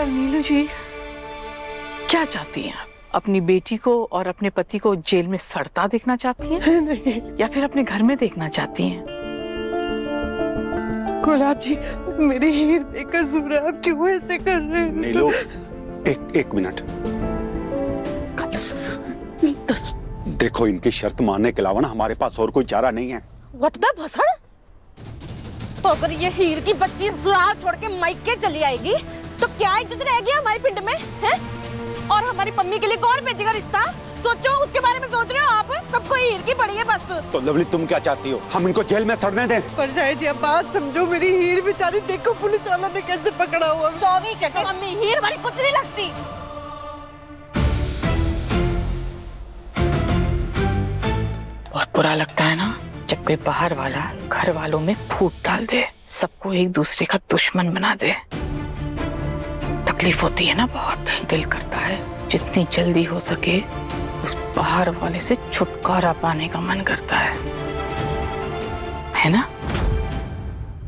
नीलू जी, क्या चाहती हैं आप? अपनी बेटी को और अपने पति को जेल में सड़ता देखना चाहती हैं? नहीं, या फिर अपने घर में देखना चाहती हैं? गुलाब जी, मेरी हीर बेकसूर है, आप क्यों ऐसे कर रहे हैं? नीलू, एक मिनट। देखो, इनकी शर्त मानने के अलावा ना हमारे पास और कोई चारा नहीं है। व्हाट द भसड़? तो अगर ये हीर की बच्ची सुराग छोड़ के मायके चली आएगी तो क्या इज्जत रहेगी हमारे पिंड में, हैं? और हमारी पम्मी के लिए कौन भेजेगा रिश्ता? सोचो, उसके बारे में सोच रहे हो आप? सबको हीर की पड़ी है बस। तो लवली, तुम क्या चाहती हो? हम इनको जेल में सड़ने दें? पर जाए जी, अब बात समझो, मेरी हीर बेचारी देखो पुलिस वालों ने कैसे पकड़ा हुआ। 24 घंटे मम्मी, हीर हमारी कुछ नहीं लगती। बहुत बुरा लगता है ना जब कोई बाहर वाला घर वालों में फूट डाल दे, सबको एक दूसरे का दुश्मन बना दे। तकलीफ होती है ना बहुत। दिल करता है जितनी जल्दी हो सके उस बाहर वाले से छुटकारा पाने का मन करता है ना?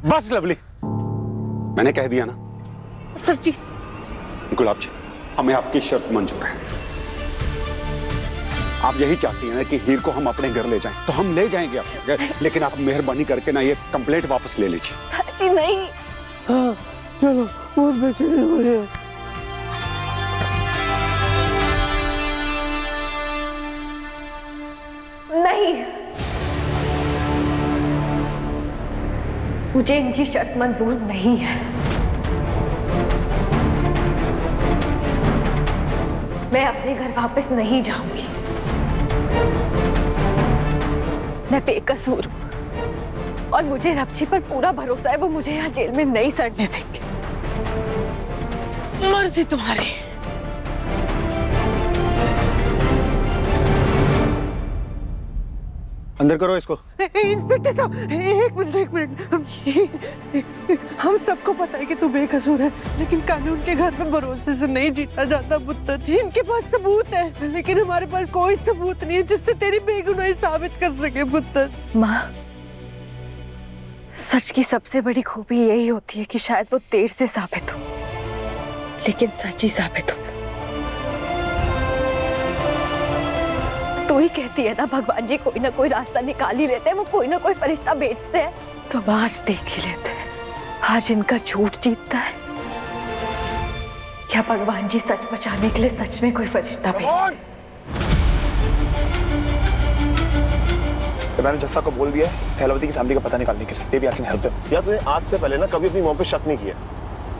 बस लवली, मैंने कह दिया ना। सच्ची गुलाब जी, हमें आपकी शर्त मंजूर है। आप यही चाहती हैं ना कि हीर को हम अपने घर ले जाएं, तो हम ले जाएंगे अपने घर, लेकिन आप मेहरबानी करके ना ये कंप्लेंट वापस ले लीजिए। जी नहीं। हाँ, चलो, बहुत बेचैनी हो रही है। नहीं, मुझे इनकी शर्त मंजूर नहीं है। मैं अपने घर वापस नहीं जाऊंगी। मैं बेकसूर हूं और मुझे रब्जी पर पूरा भरोसा है, वो मुझे यहाँ जेल में नहीं सड़ने देंगे। मर्जी तुम्हारी। अंदर करो इसको। इंस्पेक्टर साहब, एक मिनट। हम सबको पता है कि तू बेकसूर है, लेकिन कानून के घर में भरोसे से नहीं जीता जाता पुत्र। इनके पास सबूत है, लेकिन हमारे पास कोई सबूत नहीं है जिससे तेरी बेगुनाही साबित कर सके पुत्र। माँ, सच की सबसे बड़ी खूबी यही होती है कि शायद वो देर से साबित हो, लेकिन सच ही साबित हो। तू ही कहती है ना, भगवान जी कोई ना कोई रास्ता निकाल ही लेते हैं, वो कोई ना कोई फरिश्ता भेजते हैं। तो आज देख ही लेते हैं, आज इनका झूठ जीतता है क्या भगवान जी सच बचाने के लिए सच में कोई फरिश्ता भेजते हैं। तो मैंने जस्सा को बोल दिया है थैलावती की फैमिली का पता निकालने के लिए। ये भी आके हेल्प दो। या तुझे आज से पहले ना कभी अपनी मॉम पे शक नहीं किया,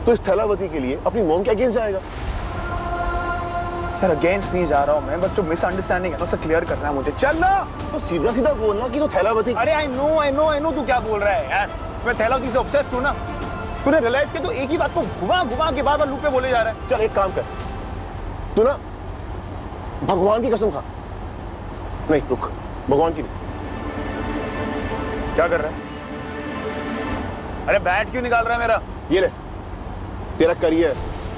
तो इस थैलावती के लिए अपनी मॉम के अगेंस्ट जाएगा? यार अगेंस्ट नहीं जा रहा हूँ मैं, बस जो मिसअंडरस्टैंडिंग है ना उसे क्लियर करना है मुझे। चल ना, तो सीधा सीधा बोलना कि तो थैलावती। अरे आई नो तू क्या बोल रहा है यार। मैं थैलावती से ऑब्सेस्ड हूँ ना। तूने रियलाइज किया, तो एक ही बात को घुमा के बार लूप पे बोले जा रहा है। चल एक काम कर, तू ना भगवान की कसम खा। नहीं रुक, भगवान की नहीं। क्या कर रहा है? अरे बैट क्यों निकाल रहा है मेरा? ये ले, तेरा करियर,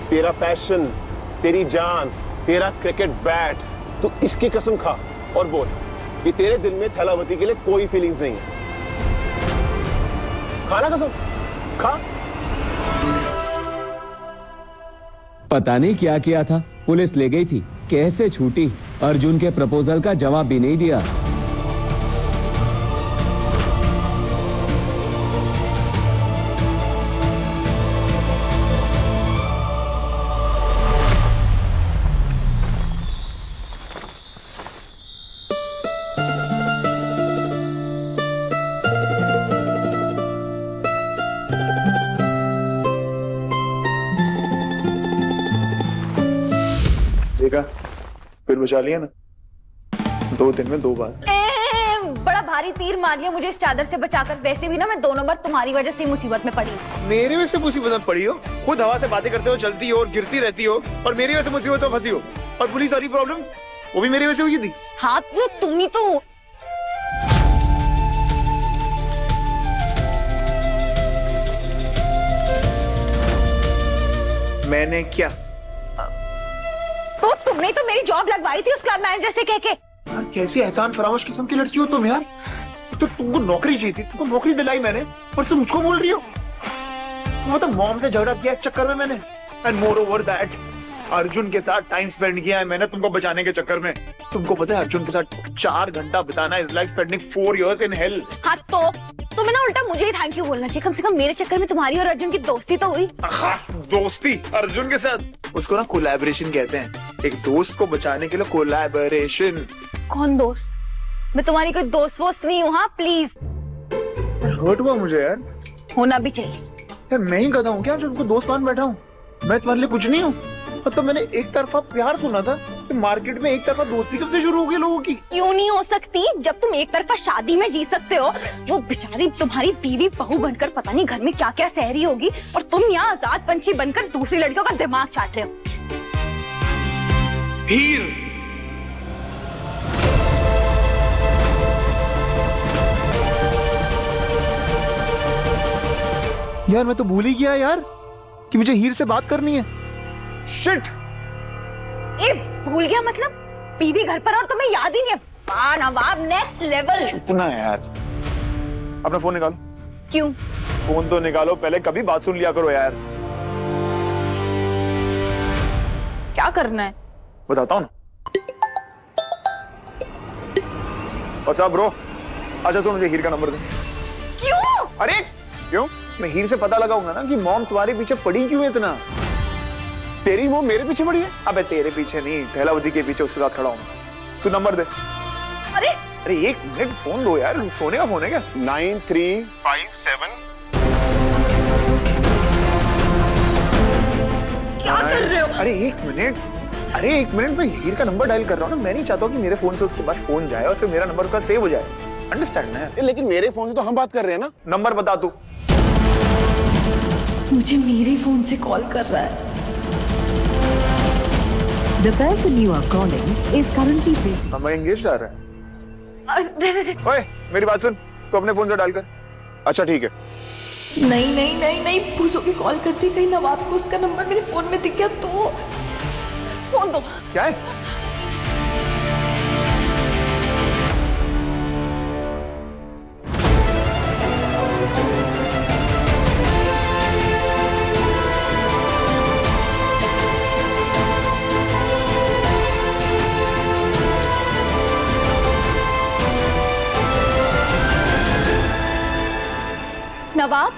तेरा पैशन, तेरी जान, तेरा क्रिकेट बैट, तू इसकी कसम खा और बोल कि तेरे दिल में थैलावती के लिए कोई फीलिंग्स नहीं है। खाना कसम खा। पता नहीं क्या किया था, पुलिस ले गई थी, कैसे छूटी। अर्जुन के प्रपोजल का जवाब भी नहीं दिया। देखा, फिर बचा लिया ना, 2 दिन में 2 बार। बड़ा भारी तीर मार लिया मुझे इस चादर से बचाकर। वैसे भी ना मैं दोनों बार तुम्हारी वजह से मुसीबत में पड़ी। मेरी वजह से मुसीबत में पड़ी हो? खुद हवा से बातें करते हो, चलती हो और गिरती रहती हो, और मेरी वजह से मुसीबत में फंसी हो। और पुलिस वाली प्रॉब्लम वो भी मेरी वजह से हुई थी। हाँ, तो तुम ही तो। मैंने क्या? तो तुमने तो मेरी जॉब लगवाई थी उस क्लब मैनेजर से कह के। यार कैसी एहसान फरामोश किस्म की लड़की हो तुम यार। तो तुमको नौकरी चाहिए थी, तुमको नौकरी दिलाई मैंने, और तुम मुझको बोल रही हो। मतलब मॉम से झगड़ा किया इस चक्कर में मैंने। And more over that Arjun के साथ टाइम स्पेंड किया है मैंने तुमको बचाने के चक्कर में। तुमको पता है अर्जुन के साथ 4 घंटा बिताना is like spending 4 years in hell। हाँ तो तुम्हें ना उल्टा मुझे ही थैंक यू बोलना चाहिए, कम से कम मेरे चक्कर में तुम्हारी और अर्जुन की दोस्ती तो हुई। दोस्ती अर्जुन के साथ, उसको ना कोलैबोरेशन कहते हैं। एक दोस्त को बचाने के लिए कोलैबोरेशन। कौन दोस्त? मैं तुम्हारी कोई दोस्त वोस्त नहीं हूँ। हाँ प्लीज। हर्ट हुआ मुझे यार। होना भी चाहिए यार मैं ही गधा हूँ क्या जो उनको दोस्त मान बैठा हूँ? मैं तुम्हारे लिए कुछ नहीं हूँ। मतलब मैंने एक तरफा प्यार सुना था, तो मार्केट में एक तरफा दोस्ती कब से शुरू हो गई लोगों की? क्यों नहीं हो सकती? जब तुम एक तरफा शादी में जी सकते हो, वो बेचारी तुम्हारी बीवी बहू बनकर पता नहीं घर में क्या क्या सह रही होगी, और तुम यहाँ आजाद पंछी बनकर दूसरी लड़कियों का दिमाग चाट रहे हो। हीर यार मैं तो भूल ही गया यार कि मुझे हीर से बात करनी है। शिट! ए भूल गया मतलब? बीवी घर पर और तुम्हें याद ही नहीं है? वाह नवाब, नेक्स्ट लेवल। चुप ना यार, अपना फोन निकालो। क्यों? फोन तो निकालो पहले, कभी बात सुन लिया करो यार। क्या करना है? बताता हूँ ना। अच्छा ब्रो, अच्छा तो मुझे हीर का नंबर दे। क्यों? अरे क्यों? मैं हीर से पता लगाऊंगा ना कि मॉम तुम्हारे पीछे पड़ी क्यों है इतना। तेरी मॉम मेरे पीछे पड़ी है? अबे तेरे पीछे नहीं, थैलावती के पीछे उसके साथ खड़ा हूँ। तू नंबर दे। अरे अरे 1 मिनट, फोन दो यार। सोने का फोन है क्या? 9357। क्या कर रहे हो? अरे 1 मिनट, अरे 1 मिनट, मैं हीर का नंबर डायल कर रहा हूँ ना। मैं नहीं चाहता कि मेरे फोन से उसके पास फोन जाए और फिर मेरा नंबर उसका सेव हो जाए। अंडरस्टैंड ना? लेकिन मेरे फोन से तो हम बात कर रहे हैं ना। नंबर बता तू। मुझे मेरे फोन से कॉल कर रहा है। The person you are calling is currently busy. Number engage आ रहा है। ओए मेरी बात सुन, तू अपने फोन से डायल कर। अच्छा ठीक है। नहीं नहीं नहीं नहीं, पूछो की कॉल करती, कहीं नवाब को उसका नंबर मेरे फोन में दिख गया तो। फोन दो। क्या है? नवाब,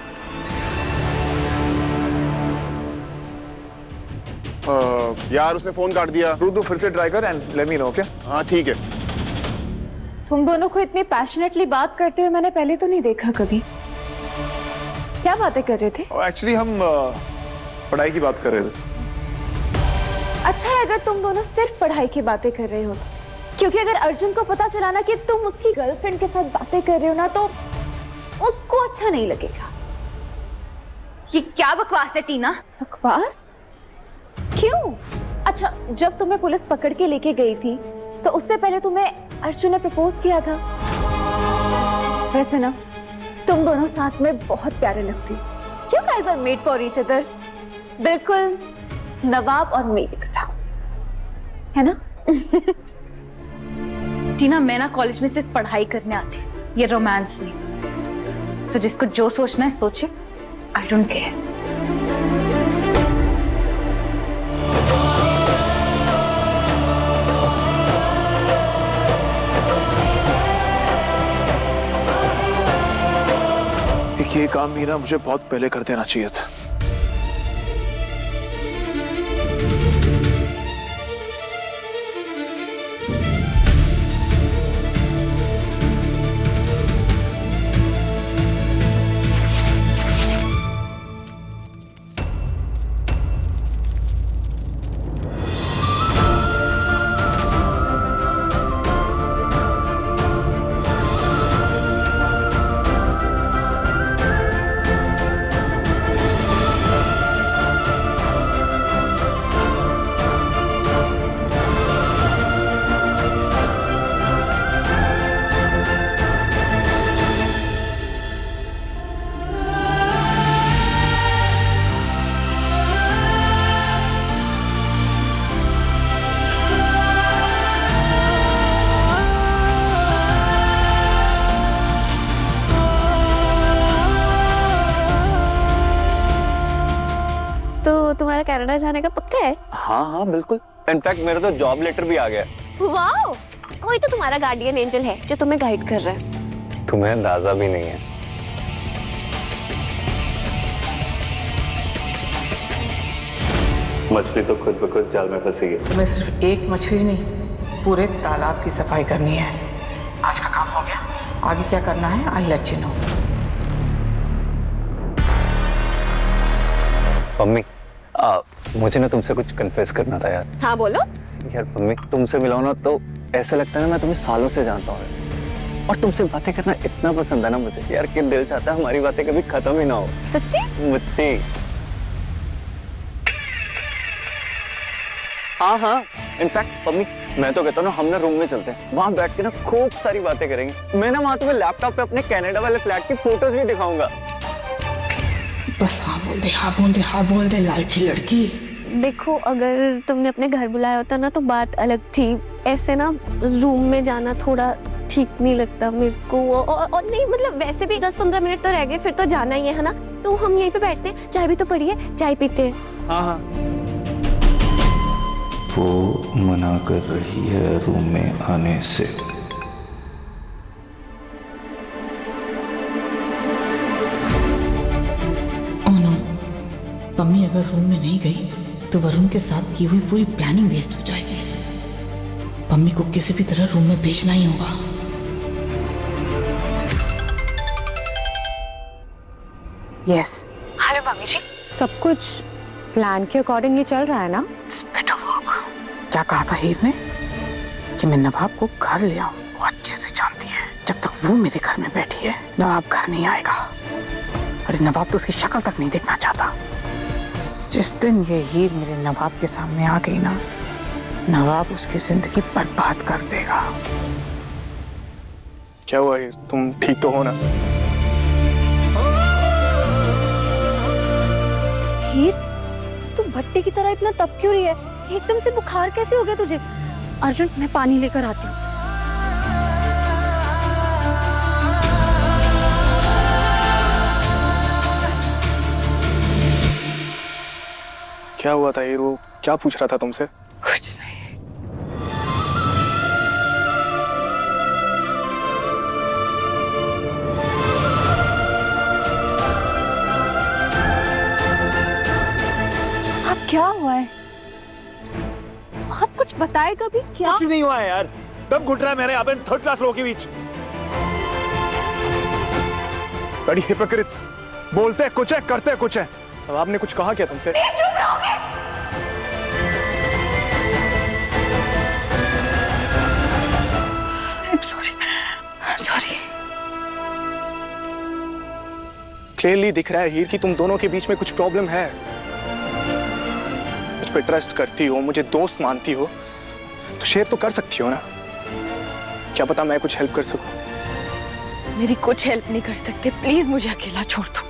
यार उसने फोन काट दिया। तू फिर से ट्राई कर एंड लेट मी नो। क्या? हाँ ठीक है। तुम दोनों को इतनी पैशनेटली बात करते हुए मैंने पहले तो नहीं देखा कभी। क्या बातें कर रहे थे? एक्चुअली हम पढ़ाई की बात कर रहे थे। अच्छा है अगर तुम दोनों सिर्फ पढ़ाई की बातें कर रहे हो तो, क्योंकि अगर अर्जुन को पता चला ना कि तुम उसकी गर्लफ्रेंड के साथ बातें कर रहे हो ना, तो उसको अच्छा नहीं लगेगा। ये क्या बकवास है टीना? बकवास? क्यों? अच्छा जब तुम्हें पुलिस पकड़ के लेके गई थी तो उससे पहले तुम्हें अर्जुन ने प्रपोज किया था। वैसे ना तुम दोनों साथ में बहुत प्यारे लगती हो। You guys are made for each other। बिल्कुल नवाब और मेरी तरह, है ना? टीना मैं ना कॉलेज में सिर्फ पढ़ाई करने आती हूँ, ये रोमांस नहीं। तो जिसको जो सोचना है सोचे, आई डोंट केयर। ये काम भी ना मुझे बहुत पहले कर देना चाहिए था। कनाडा जाने का पक्का है? हाँ हाँ बिल्कुल, इनफैक्ट मेरा तो जॉब लेटर भी आ गया। वाओ, कोई तो तुम्हारा गार्डियन एंजल है जो तुम्हें गाइड कर रहा है। तुम्हें अंदाजा भी नहीं है। मछली तो खुद ब खुद जाल में फंसी है। तुम्हें सिर्फ एक मछली नहीं, पूरे तालाब की सफाई करनी है। आज का काम हो गया, आगे क्या करना है I let you know. Mummy, मुझे ना तुमसे कुछ कन्फेस करना था यार। हाँ बोलो। यार मम्मी, तुमसे मिला ना तो ऐसा लगता है ना मैं तुम्हें सालों से जानता हूँ, और तुमसे बातें करना इतना पसंद है ना मुझे यार कि दिल चाहता है हमारी बातें कभी खत्म ही ना हो। सच्ची? मुझे हाँ हाँ, इनफैक्ट मम्मी मैं तो कहता हूँ ना हम ना रूम में चलते हैं, वहां बैठ के ना खूब सारी बातें करेंगे। मैं ना वहां तुम्हें लैपटॉप पे अपने कनाडा वाले फ्लैट की फोटोज भी दिखाऊंगा। बस हाँ बोल दे, हाँ बोल दे, हाँ बोल दे लालची लड़की। देखो, अगर तुमने अपने घर बुलाया होता ना तो बात अलग थी। ऐसे ना रूम में जाना थोड़ा ठीक नहीं लगता मेरे को। और नहीं मतलब वैसे भी 10-15 मिनट तो रह गए, फिर तो जाना ही है ना। तो हम यहीं पे बैठते हैं, चाय भी तो पड़ी है, चाय पीते हैं। हाँ हाँ। वो मना कर रही है रूम में आने से। पम्मी अगर रूम में नहीं गई तो वरुण के साथ की हुई पूरी प्लानिंग वेस्ट हो जाएगी। पम्मी को किसी भी तरह रूम में भेजना ही होगा। यस। हेलो मम्मी जी, सब कुछ प्लान के अकॉर्डिंगली चल रहा है ना? Better work. क्या कहा था हीर ने कि मैं नवाब को घर ले आऊं, वो अच्छे से जानती है जब तक वो मेरे घर में बैठी है नवाब घर नहीं आएगा। अरे नवाब तो उसकी शक्ल तक नहीं देखना चाहता। जिस दिन ये हीर मेरे नवाब के सामने आ गई ना, नवाब उसकी जिंदगी बर्बाद कर देगा। क्या हुआ हीर, तुम ठीक तो हो ना? हीर, तू भट्टी की तरह इतना तप क्यों रही है? एकदम से बुखार कैसे हो गया तुझे? अर्जुन, मैं पानी लेकर आती हूँ। क्या हुआ था हीर, वो क्या पूछ रहा था तुमसे? कुछ नहीं। अब क्या हुआ है? आप कुछ बताएगा भी क्या? कुछ नहीं हुआ है यार, दम घुट रहा है मेरे यहाँ पे 3rd क्लास लोगों के बीच। बड़ी हिपोक्रिट्स, बोलते हैं कुछ है करते हैं कुछ है। अब आपने कुछ कहा क्या तुमसे? I'm sorry. क्लियरली दिख रहा है हीर कि तुम दोनों के बीच में कुछ प्रॉब्लम है। मुझ पे ट्रस्ट करती हो, मुझे दोस्त मानती हो, तो शेयर तो कर सकती हो ना। क्या पता मैं कुछ हेल्प कर सकूं। मेरी कुछ हेल्प नहीं कर सकते, प्लीज मुझे अकेला छोड़ दो।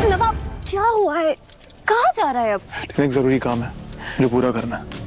नवाब, क्या हुआ है? कहाँ जा रहा है अब? एक जरूरी काम है जो पूरा करना है।